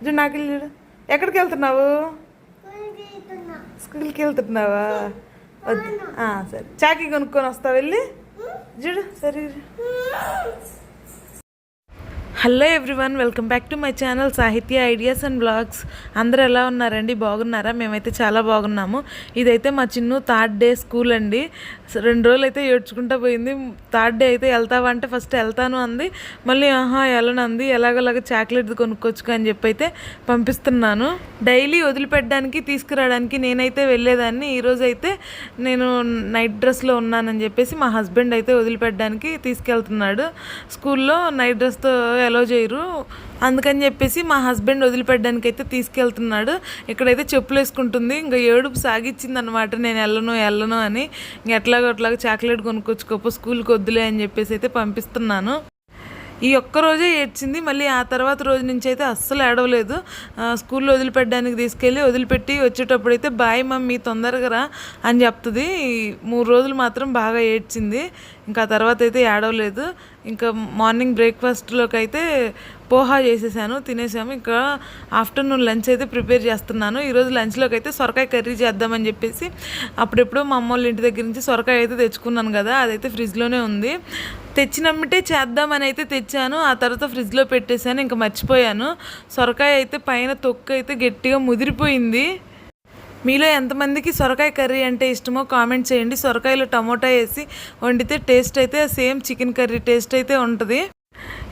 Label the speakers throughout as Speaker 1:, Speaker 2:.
Speaker 1: చూడు నాకు చూడు. ఎక్కడికి వెళ్తున్నావు? స్కూల్కి వెళ్తున్నావా? వద్దు సరే, చాకీ కొనుక్కొని వస్తావు వెళ్ళి. చూడు సరే. Hello everyone, welcome back to my channel సాహిత్య ఐడియాస్ అండ్ బ్లాగ్స్. అందరూ ఎలా ఉన్నారండి? బాగున్నారా? మేమైతే చాలా బాగున్నాము. ఇదైతే మా చిన్ను థర్డ్ డే స్కూల్ అండి. 2 రోజులు అయితే ఏడ్చుకుంటూ పోయింది. థర్డ్ డే అయితే వెళ్తావా అంటే ఫస్ట్ వెళ్తాను అంది, మళ్ళీ వెళ్ళనంది. ఎలాగోలాగా చాక్లెట్ కొనుక్కొచ్చుకో అని చెప్పి అయితే పంపిస్తున్నాను. డైలీ వదిలిపెట్టడానికి తీసుకురావడానికి నేనైతే వెళ్ళేదాన్ని. ఈరోజు అయితే నేను నైట్ డ్రెస్లో ఉన్నానని చెప్పేసి మా హస్బెండ్ అయితే వదిలిపెట్టడానికి తీసుకెళ్తున్నాడు. స్కూల్లో నైట్ డ్రెస్తో అలో చేయరు, అందుకని చెప్పేసి మా హస్బెండ్ వదిలిపెట్టడానికి అయితే తీసుకెళ్తున్నాడు. ఇక్కడైతే చెప్పులు వేసుకుంటుంది. ఇంకా ఏడుపు సాగిచ్చింది అనమాట, నేను వెళ్ళను అని. ఇంక ఎట్లాగో చాక్లెట్ కొనుక్కొచ్చుకోపో, స్కూల్కి వద్దులే అని చెప్పేసి అయితే పంపిస్తున్నాను. ఈ ఒక్కరోజే ఏడ్చింది, మళ్ళీ ఆ తర్వాత రోజు నుంచి అయితే అస్సలు ఏడవలేదు. స్కూల్లో వదిలిపెట్టడానికి వదిలిపెట్టి వచ్చేటప్పుడు అయితే బాయ్ మమ్మీ తొందరగా రా అని చెప్తుంది. 3 రోజులు మాత్రం బాగా ఏడ్చింది, ఇంకా తర్వాత అయితే ఏడవలేదు. ఇంకా మార్నింగ్ బ్రేక్ఫాస్ట్లోకి అయితే పోహా చేసేసాను, తినేసాము. ఇంకా ఆఫ్టర్నూన్ లంచ్ అయితే ప్రిపేర్ చేస్తున్నాను. ఈరోజు లంచ్లోకి అయితే సొరకాయ కర్రీ చేద్దామని చెప్పేసి అప్పుడెప్పుడు మా అమ్మ వాళ్ళ ఇంటి దగ్గర నుంచి సొరకాయ అయితే తెచ్చుకున్నాను కదా, అదైతే ఫ్రిడ్జ్లోనే ఉంది. తెచ్చినమ్మిటే చేద్దామని అయితే తెచ్చాను, ఆ తర్వాత ఫ్రిడ్జ్లో పెట్టేశాను, ఇంకా మర్చిపోయాను. సొరకాయ అయితే పైన తొక్కు అయితే గట్టిగా ముదిరిపోయింది. మీలో ఎంతమందికి సొరకాయ కర్రీ అంటే ఇష్టమో కామెంట్ చేయండి. సొరకాయలో టమోటా వేసి వండితే టేస్ట్ అయితే సేమ్ చికెన్ కర్రీ టేస్ట్ అయితే ఉంటుంది.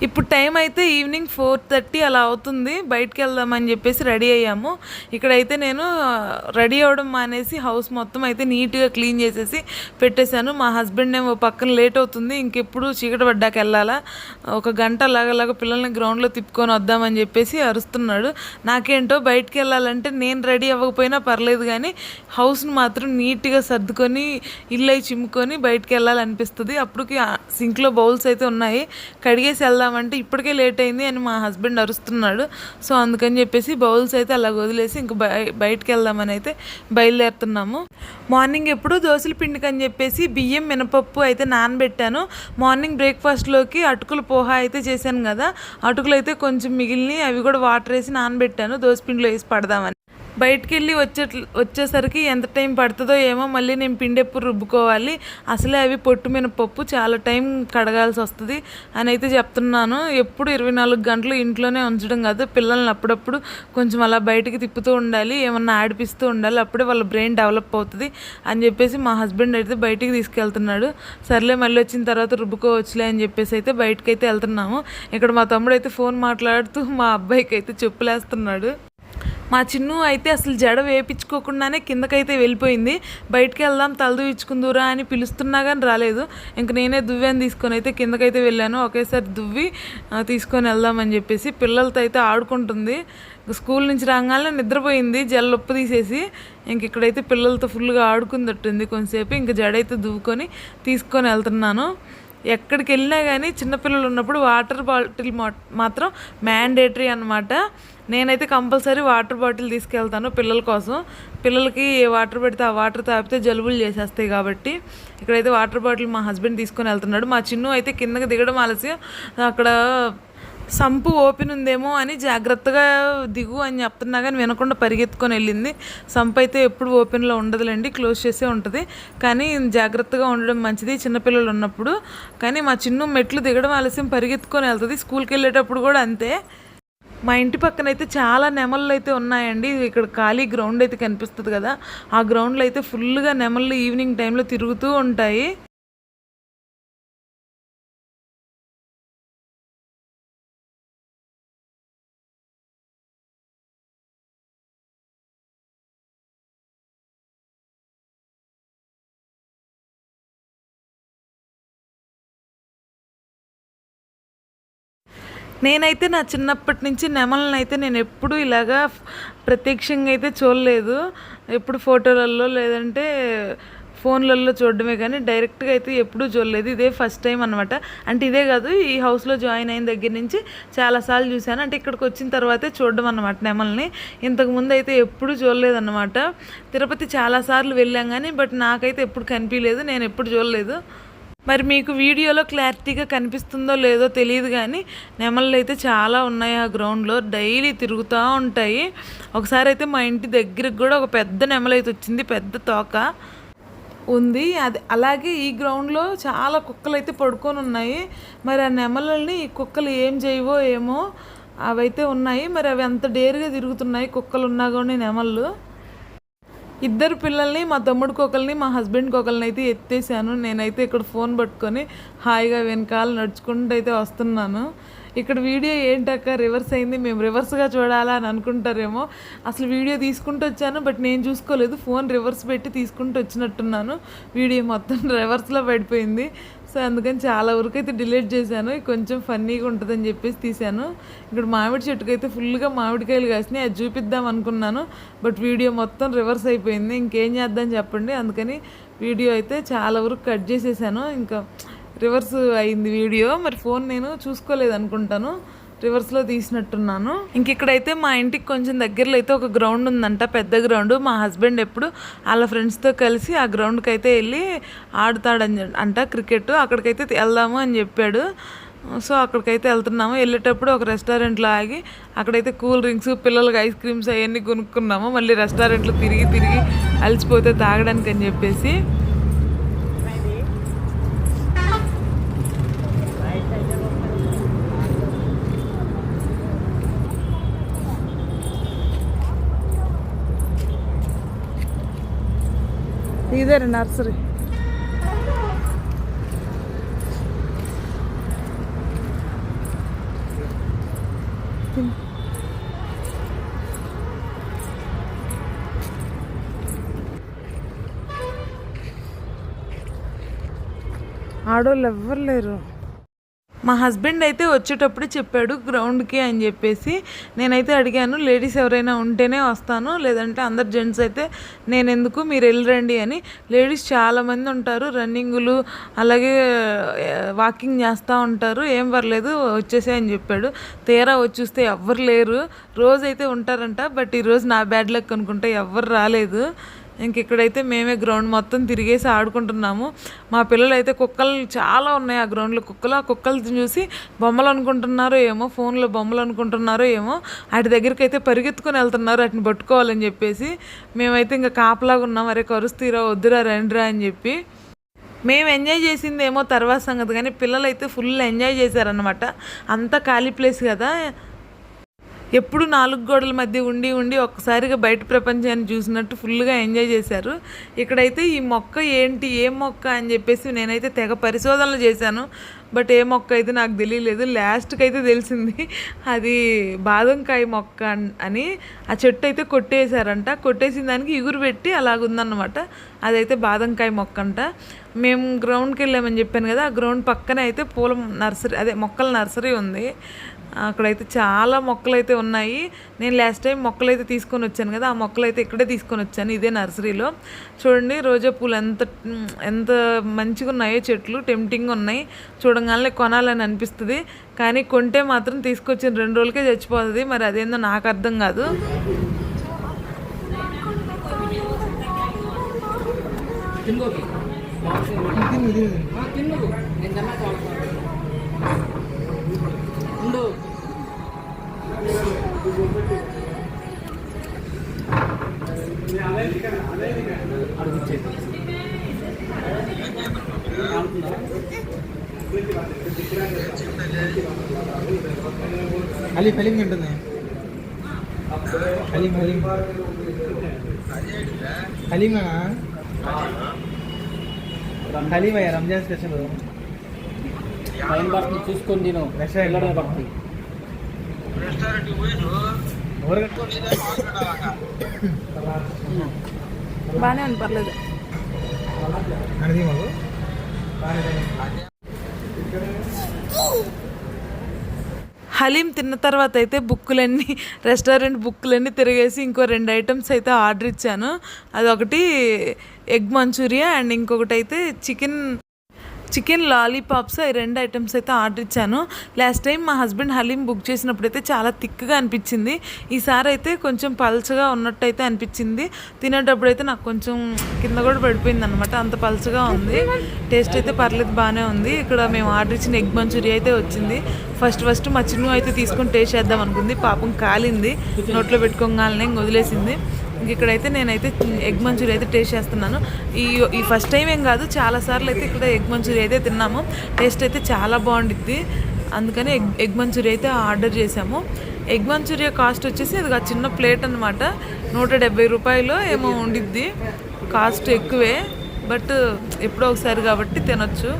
Speaker 1: ఇప్పుడు టైం అయితే ఈవినింగ్ 4:30 అలా అవుతుంది. బయటికి వెళ్దామని చెప్పేసి రెడీ అయ్యాము. ఇక్కడైతే నేను రెడీ అవ్వడం మానేసి హౌస్ మొత్తం అయితే నీట్గా క్లీన్ చేసేసి పెట్టేశాను. మా హస్బెండ్ ఏమో పక్కన లేట్ అవుతుంది, ఇంకెప్పుడు చీకటి పడ్డాక వెళ్ళాలా, 1 గంట అలాగలాగా పిల్లల్ని గ్రౌండ్లో తిప్పుకొని వద్దామని చెప్పేసి అరుస్తున్నాడు. నాకేంటో బయటికి వెళ్ళాలంటే నేను రెడీ అవ్వకపోయినా పర్లేదు, కానీ హౌస్ని మాత్రం నీట్గా సర్దుకొని ఇల్లు చిమ్ముకొని బయటికి వెళ్ళాలనిపిస్తుంది. అప్పటికి సింక్లో బౌల్స్ అయితే ఉన్నాయి, కడిగేసి వెళ్దామంటే ఇప్పటికే లేట్ అయింది అని మా హస్బెండ్ అరుస్తున్నాడు. సో అందుకని చెప్పేసి బౌల్స్ అయితే అలా వదిలేసి ఇంక బయటికి వెళ్దామని అయితే బయలుదేరుతున్నాము. మార్నింగ్ ఎప్పుడు దోశల పిండికి అని చెప్పేసి బియ్యం మినపప్పు అయితే నానబెట్టాను. మార్నింగ్ బ్రేక్ఫాస్ట్లోకి అటుకులు పోహా అయితే చేశాను కదా, అటుకులు అయితే కొంచెం మిగిలిని అవి కూడా వాటర్ వేసి నానబెట్టాను, దోశపిండిలో వేసి పడదామని. బయటికి వెళ్ళి వచ్చేసరికి ఎంత టైం పడుతుందో ఏమో, మళ్ళీ నేను పిండి ఎప్పుడు రుబ్బుకోవాలి, అసలే అవి పొట్టు మినపప్పు చాలా టైం కడగాల్సి వస్తుంది అని అయితే చెప్తున్నాను. ఎప్పుడు 24 గంటలు ఇంట్లోనే ఉంచడం కాదు, పిల్లల్ని అప్పుడప్పుడు కొంచెం అలా బయటికి తిప్పుతూ ఉండాలి, ఏమన్నా ఆడిపిస్తూ ఉండాలి, అప్పుడే వాళ్ళ బ్రెయిన్ డెవలప్ అవుతుంది అని చెప్పేసి మా హస్బెండ్ అయితే బయటికి తీసుకెళ్తున్నాడు. సర్లే మళ్ళీ వచ్చిన తర్వాత రుబ్బుకోవచ్చులే అని చెప్పేసి అయితే బయటకు అయితే వెళ్తున్నాము. ఇక్కడ మా తమ్ముడు అయితే ఫోన్ మాట్లాడుతూ మా అబ్బాయికి అయితే చెప్పులేస్తున్నాడు. మా చిన్ను అయితే అసలు జడ వేయించుకోకుండానే కిందకైతే వెళ్ళిపోయింది. బయటికి వెళ్దాం తలదూయించుకుందురా అని పిలుస్తున్నా కానీ రాలేదు. ఇంక నేనే దువ్వాన్ని తీసుకొని అయితే కిందకైతే వెళ్ళాను. ఒకేసారి దువ్వి తీసుకొని వెళ్దామని చెప్పేసి పిల్లలతో అయితే ఆడుకుంటుంది. స్కూల్ నుంచి రాగానే నిద్రపోయింది జల్లొప్పు తీసేసి. ఇంక ఇక్కడైతే పిల్లలతో ఫుల్గా ఆడుకుందట్టుంది కొంతసేపు. ఇంక జడైతే దువ్వుకొని తీసుకొని వెళ్తున్నాను. ఎక్కడికి వెళ్ళినా కానీ చిన్నపిల్లలు ఉన్నప్పుడు వాటర్ బాటిల్ మాత్రం మ్యాండేటరీ అన్నమాట. నేనైతే కంపల్సరీ వాటర్ బాటిల్ తీసుకెళ్తాను పిల్లల కోసం. పిల్లలకి ఏ వాటర్ పెడితే ఆ వాటర్ తాపితే జలుబులు చేసేస్తాయి కాబట్టి ఇక్కడైతే వాటర్ బాటిల్ మా హస్బెండ్ తీసుకొని వెళ్తున్నాడు. మా చిన్ను అయితే కిందకి దిగడం ఆలస్యం, అక్కడ సంపు ఓపెన్ ఉందేమో అని జాగ్రత్తగా దిగు అని చెప్తున్నా కానీ వినకుండా పరిగెత్తుకొని వెళ్ళింది. సంపు అయితే ఎప్పుడు ఓపెన్లో ఉండదులేండి, క్లోజ్ చేసే ఉంటుంది, కానీ జాగ్రత్తగా ఉండడం మంచిది చిన్నపిల్లలు ఉన్నప్పుడు. కానీ మా చిన్ను మెట్లు దిగడం ఆలస్యం పరిగెత్తుకొని వెళ్తుంది. స్కూల్కి వెళ్ళేటప్పుడు కూడా అంతే. మా ఇంటి పక్కన అయితే చాలా నెమళ్ళు అయితే ఉన్నాయండి. ఇక్కడ ఖాళీ గ్రౌండ్ అయితే కనిపిస్తుంది కదా, ఆ గ్రౌండ్లో అయితే ఫుల్గా నెమళ్ళు ఈవినింగ్ టైంలో తిరుగుతూ ఉంటాయి. నేనైతే నా చిన్నప్పటి నుంచి నెమళ్ళని అయితే నేను ఎప్పుడూ ఇలాగా ప్రత్యక్షంగా అయితే చూడలేదు. ఎప్పుడు ఫోటోలలో లేదంటే ఫోన్లలో చూడడమే, కానీ డైరెక్ట్గా అయితే ఎప్పుడూ చూడలేదు. ఇదే ఫస్ట్ టైం అనమాట. అంటే ఇదే కాదు, ఈ హౌస్లో జాయిన్ అయిన దగ్గర నుంచి చాలాసార్లు చూశాను. అంటే ఇక్కడికి వచ్చిన తర్వాతే చూడడం అనమాట నెమల్ని. ఇంతకుముందు అయితే ఎప్పుడు చూడలేదన్నమాట. తిరుపతి చాలాసార్లు వెళ్ళాం కానీ బట్ నాకైతే ఎప్పుడు కనిపించలేదు, నేను ఎప్పుడు చూడలేదు. మరి మీకు వీడియోలో క్లారిటీగా కనిపిస్తుందో లేదో తెలియదు కానీ నెమళ్ళు అయితే చాలా ఉన్నాయి ఆ గ్రౌండ్లో, డైలీ తిరుగుతూ ఉంటాయి. ఒకసారి అయితే మా ఇంటి దగ్గరికి కూడా ఒక పెద్ద నెమలి అయితే వచ్చింది, పెద్ద తోక ఉంది. అది అలాగే ఈ గ్రౌండ్లో చాలా కుక్కలు అయితే పడుకొని ఉన్నాయి. మరి ఆ నెమలని ఈ కుక్కలు ఏం చేయవో ఏమో, అవైతే ఉన్నాయి. మరి అవి అంత డేరుగా తిరుగుతున్నాయి కుక్కలు ఉన్నా కానీ నెమళ్ళు. ఇద్దరు పిల్లల్ని, మా తమ్ముడికి ఒకరిని, మా హస్బెండ్కి ఒకరిని అయితే ఎత్తేసాను. నేనైతే ఇక్కడ ఫోన్ పట్టుకొని హాయిగా వెనకాల నడుచుకుంటూ అయితే వస్తున్నాను. ఇక్కడ వీడియో ఏంటక్క రివర్స్ అయింది, మేము రివర్స్గా చూడాలా అని అనుకుంటారేమో. అసలు వీడియో తీసుకుంటూ వచ్చాను, బట్ నేను చూసుకోలేదు, ఫోన్ రివర్స్ పెట్టి తీసుకుంటూ వచ్చినట్టున్నాను. వీడియో మొత్తం రివర్స్లో పడిపోయింది. సో అందుకని చాలా వరకు అయితే డిలీట్ చేశాను. కొంచెం ఫన్నీగా ఉంటుందని చెప్పేసి తీశాను. ఇక్కడ మామిడి చెట్టుకు అయితే ఫుల్గా మామిడికాయలు కాసినాయి, అది చూపిద్దాం అనుకున్నాను, బట్ వీడియో మొత్తం రివర్స్ అయిపోయింది. ఇంకేం చేద్దాం చెప్పండి. అందుకని వీడియో అయితే చాలా వరకు కట్ చేసేసాను. ఇంకా రివర్స్ అయింది వీడియో. మరి ఫోన్ నేను చూసుకోలేదు అనుకుంటాను, రివర్స్లో తీసినట్టున్నాను. ఇంక ఇక్కడైతే మా ఇంటికి కొంచెం దగ్గరలో అయితే ఒక గ్రౌండ్ ఉందంట, పెద్ద గ్రౌండ్. మా హస్బెండ్ ఎప్పుడు వాళ్ళ ఫ్రెండ్స్తో కలిసి ఆ గ్రౌండ్కి అయితే వెళ్ళి ఆడుతాడని అంట క్రికెట్. అక్కడికైతే వెళ్దాము అని చెప్పాడు. సో అక్కడికైతే వెళ్తున్నాము. వెళ్ళేటప్పుడు ఒక రెస్టారెంట్లో ఆగి అక్కడైతే కూల్ డ్రింక్స్, పిల్లలకి ఐస్ క్రీమ్స్ అవన్నీ కొనుక్కున్నాము. మళ్ళీ రెస్టారెంట్లో తిరిగి తిరిగి అలసిపోతే తాగడానికి అని చెప్పేసి. ఇదే నర్సరీ. ఆడోళ్ళు ఎవ్వరు లేరు. మా హస్బెండ్ అయితే వచ్చేటప్పుడు చెప్పాడు గ్రౌండ్కి అని చెప్పేసి. నేనైతే అడిగాను, లేడీస్ ఎవరైనా ఉంటేనే వస్తాను, లేదంటే అందరు జెంట్స్ అయితే నేను ఎందుకు, మీరు వెళ్ళరండి అని. లేడీస్ చాలామంది ఉంటారు, రన్నింగులు అలాగే వాకింగ్ చేస్తూ ఉంటారు, ఏం పర్లేదు వచ్చేసే అని చెప్పాడు. తీరా వచ్చి చూస్తే ఎవ్వరు లేరు. రోజైతే ఉంటారంట, బట్ ఈరోజు నా బ్యాడ్ లక్ అనుకుంటే ఎవ్వరు రాలేదు. ఇంక ఇక్కడైతే మేమే గ్రౌండ్ మొత్తం తిరిగేసి ఆడుకుంటున్నాము. మా పిల్లలు అయితే కుక్కలు చాలా ఉన్నాయి ఆ గ్రౌండ్లో కుక్కలు. ఆ కుక్కలు చూసి బొమ్మలు అనుకుంటున్నారో ఏమో, ఫోన్లో బొమ్మలు అనుకుంటున్నారో ఏమో, వాటి దగ్గరికి అయితే పరిగెత్తుకొని వెళ్తున్నారు వాటిని పట్టుకోవాలని చెప్పేసి. మేమైతే ఇంకా కాపలాగా ఉన్నాం, అరే కరుస్తీరా వద్దురా రండిరా అని చెప్పి. మేము ఎంజాయ్ చేసిందేమో తర్వాత సంగతి, కానీ పిల్లలు అయితే ఫుల్ ఎంజాయ్ చేశారనమాట. అంతా ఖాళీ ప్లేస్ కదా, ఎప్పుడు 4 గోడల మధ్య ఉండి ఉండి ఒక్కసారిగా బయట ప్రపంచాన్ని చూసినట్టు ఫుల్గా ఎంజాయ్ చేశారు. ఇక్కడైతే ఈ మొక్క ఏంటి, ఏ మొక్క అని చెప్పేసి నేనైతే తెగ పరిశోధనలు చేశాను, బట్ ఏ మొక్క అయితే నాకు తెలియలేదు. లాస్ట్కి అయితే తెలిసింది అది బాదంకాయ మొక్క అని. ఆ చెట్టు అయితే కొట్టేశారంట, కొట్టేసిన దానికి ఇగురు పెట్టి అలాగుందన్నమాట. అదైతే బాదంకాయ మొక్క అంట. మేము గ్రౌండ్కి వెళ్ళామని చెప్పాను కదా, ఆ గ్రౌండ్ పక్కనే అయితే పూల నర్సరీ, అదే మొక్కల నర్సరీ ఉంది. అక్కడైతే చాలా మొక్కలు అయితే ఉన్నాయి. నేను లాస్ట్ టైం మొక్కలు అయితే తీసుకొని వచ్చాను కదా, ఆ మొక్కలు అయితే ఇక్కడే తీసుకొని వచ్చాను, ఇదే నర్సరీలో. చూడండి రోజా పూలు ఎంత ఎంత మంచిగా ఉన్నాయో చెట్లు, టెంప్టింగ్ ఉన్నాయి. చూడగానే కొనాలని అనిపిస్తుంది, కానీ కొంటే మాత్రం తీసుకొచ్చిన 2 రోజులకే చచ్చిపోతుంది. మరి అదేందో నాకు అర్థం కాదు.
Speaker 2: హలీం హలీం ఉంటుంది. హలీం హలీం హలీమా హలీం అయ్యా, రంజాన్ స్పెషల్. చూసుకొని నేను
Speaker 1: బాగానే అని పర్లేదు. హలీం తిన్న తర్వాత అయితే రెస్టారెంట్ బుక్కులన్నీ తిరిగేసి ఇంకో 2 ఐటమ్స్ అయితే ఆర్డర్ ఇచ్చాను. అదొకటి ఎగ్ మంచూరియా అండ్ ఇంకొకటి అయితే చికెన్ లాలీపాప్స్ ఈ 2 ఐటమ్స్ అయితే ఆర్డర్ ఇచ్చాను. లాస్ట్ టైం మా హస్బెండ్ హలీం బుక్ చేసినప్పుడు అయితే చాలా థిక్గా అనిపించింది. ఈసారి అయితే కొంచెం పల్చగా ఉన్నట్టు అయితే అనిపించింది. తినేటప్పుడు అయితే నాకు కొంచెం కింద కూడా పడిపోయింది అనమాట, అంత పల్చగా ఉంది. టేస్ట్ అయితే పర్లేదు, బాగానే ఉంది. ఇక్కడ మేము ఆర్డర్ ఇచ్చిన ఎగ్ మంచూరియా అయితే వచ్చింది. ఫస్ట్ మా చిన్ను అయితే తీసుకొని టేస్ట్ చేద్దాం అనుకుంది, పాపం కాలింది, నోట్లో పెట్టుకోగానే ఇంక వదిలేసింది. ఇంక ఇక్కడైతే నేనైతే ఎగ్ మంచూరియా అయితే టేస్ట్ చేస్తున్నాను. ఈ ఫస్ట్ టైం ఏం కాదు, చాలాసార్లు అయితే ఇక్కడ ఎగ్ మంచూరియా అయితే తిన్నాము. టేస్ట్ అయితే చాలా బాగుండిద్ది, అందుకని ఎగ్ మంచూరియా అయితే ఆర్డర్ చేసాము. ఎగ్ మంచూరియా కాస్ట్ వచ్చేసి అది చిన్న ప్లేట్ అనమాట, 170 రూపాయలు ఏమో ఉండిద్ది. కాస్ట్ ఎక్కువే, బట్ ఎప్పుడో ఒకసారి కాబట్టి తినొచ్చు.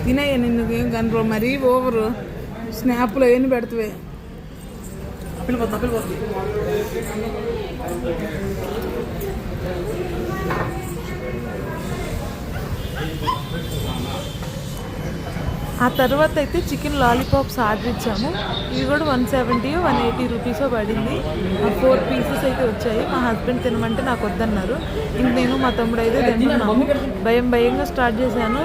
Speaker 3: తినయ్య నిన్ను ఏం కనుకో, మరీ ఓవరు స్నాప్లో ఏమి పెడతావే.
Speaker 1: ఆ తర్వాత అయితే చికెన్ లాలీపాప్స్ ఆర్డర్ ఇచ్చాము. ఇవి కూడా 170 180 రూపీసో పడింది. 4 పీసెస్ అయితే వచ్చాయి. మా హస్బెండ్ తినమంటే నాకు వద్దన్నారు. ఇంక నేను మా తమ్ముడు అయితే తింటున్నాము. భయంగా స్టార్ట్ చేశాను,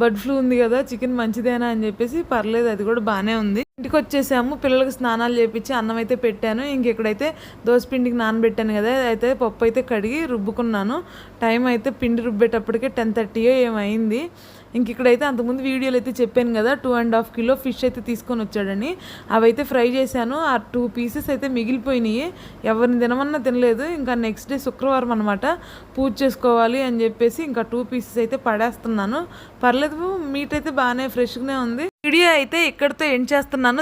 Speaker 1: బర్డ్ ఫ్లూ ఉంది కదా, చికెన్ మంచిదేనా అని చెప్పేసి. పర్లేదు, అది కూడా బాగానే ఉంది. ఇంటికి వచ్చేసాము, పిల్లలకి స్నానాలు చేపించి అన్నం అయితే పెట్టాను. ఇంకెక్కడైతే దోసపిండికి నానబెట్టాను కదా, అయితే పప్పు అయితే కడిగి రుబ్బుకున్నాను. టైం అయితే పిండి రుబ్బేటప్పటికే 10:30 ఏమైంది. ఇక్కడైతే అంతకుముందు వీడియోలు అయితే చెప్పాను కదా, 2.5 కిలో ఫిష్ అయితే తీసుకొని వచ్చాడని, అవైతే ఫ్రై చేశాను. ఆ 2 పీసెస్ అయితే మిగిలిపోయినాయి, ఎవరిని తినమన్నా తినలేదు. ఇంకా నెక్స్ట్ డే శుక్రవారం అనమాట, పూజ చేసుకోవాలి అని చెప్పేసి ఇంకా 2 పీసెస్ అయితే పడేస్తున్నాను. పర్లేదు, మీట్ అయితే బాగానే ఫ్రెష్గానే ఉంది. వీడియో అయితే ఇక్కడితో ఎండ్ చేస్తున్నాను.